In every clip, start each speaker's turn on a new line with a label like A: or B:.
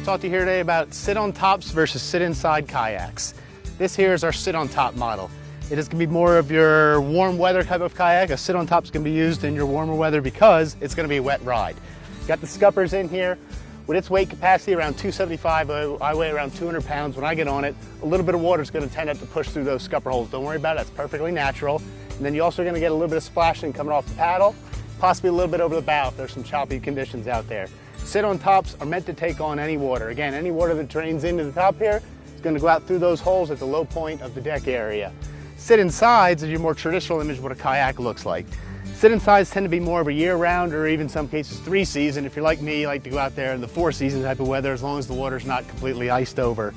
A: talk to you here today about sit-on tops versus sit-inside kayaks. This here is our sit-on-top model. It is going to be more of your warm weather type of kayak. A sit-on-top is going to be used in your warmer weather because it's going to be a wet ride. Got the scuppers in here. With its weight capacity around 275, I weigh around 200 pounds. When I get on it, a little bit of water is going to tend to push through those scupper holes. Don't worry about it, that's perfectly natural. And then you're also going to get a little bit of splashing coming off the paddle, possibly a little bit over the bow if there's some choppy conditions out there. Sit-on tops are meant to take on any water. Again, any water that drains into the top here is going to go out through those holes at the low point of the deck area. Sit-insides is your more traditional image of what a kayak looks like. Sit-insides tend to be more of a year-round or even some cases 3-season. If you're like me, you like to go out there in the 4-season type of weather as long as the water's not completely iced over.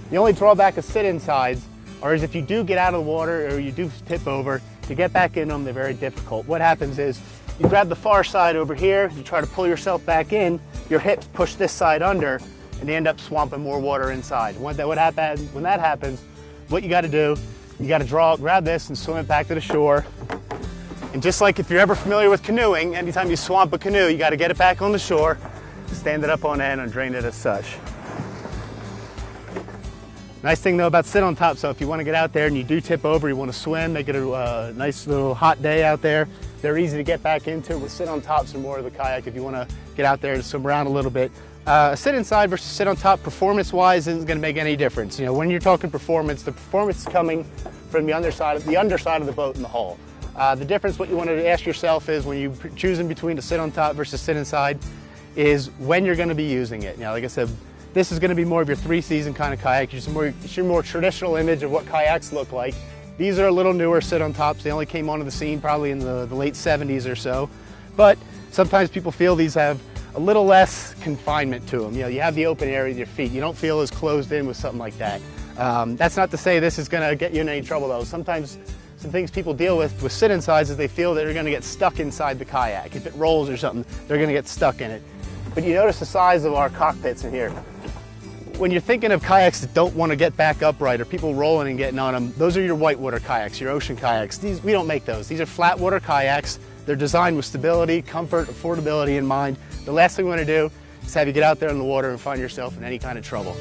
A: The only drawback of sit-insides is if you do get out of the water or you do tip over, to get back in them, they're very difficult. What happens is you grab the far side over here, you try to pull yourself back in, your hips push this side under, and you end up swamping more water inside. When that happens, what you got to do, you got to grab this and swim it back to the shore. And just like if you're ever familiar with canoeing, anytime you swamp a canoe, you got to get it back on the shore, stand it up on end and drain it as such. Nice thing though about sit-on top, so if you want to get out there and you do tip over, you want to swim, make it a nice little hot day out there, they're easy to get back into. With sit-on tops are more of the kayak if you want to get out there and swim around a little bit. Sit inside versus sit on top, performance-wise, isn't going to make any difference. You know, when you're talking performance, the performance is coming from the underside of the boat in the hull. The difference, what you want to ask yourself is when you're choosing between a sit on top versus sit inside, is when you're going to be using it. You know, like I said, this is going to be more of your 3-season kind of kayak. It's your more traditional image of what kayaks look like. These are a little newer sit on tops. They only came onto the scene probably in the late 70s or so. But sometimes people feel these have a little less confinement to them. You know, you have the open area with your feet. You don't feel as closed in with something like that. That's not to say this is going to get you in any trouble though. Sometimes some things people deal with sit-insides is they feel that they're going to get stuck inside the kayak. If it rolls or something, they're going to get stuck in it. But you notice the size of our cockpits in here. When you're thinking of kayaks that don't want to get back upright or people rolling and getting on them, those are your whitewater kayaks, your ocean kayaks. We don't make those. These are flat water kayaks. They're designed with stability, comfort, affordability in mind. The last thing we want to do is have you get out there in the water and find yourself in any kind of trouble.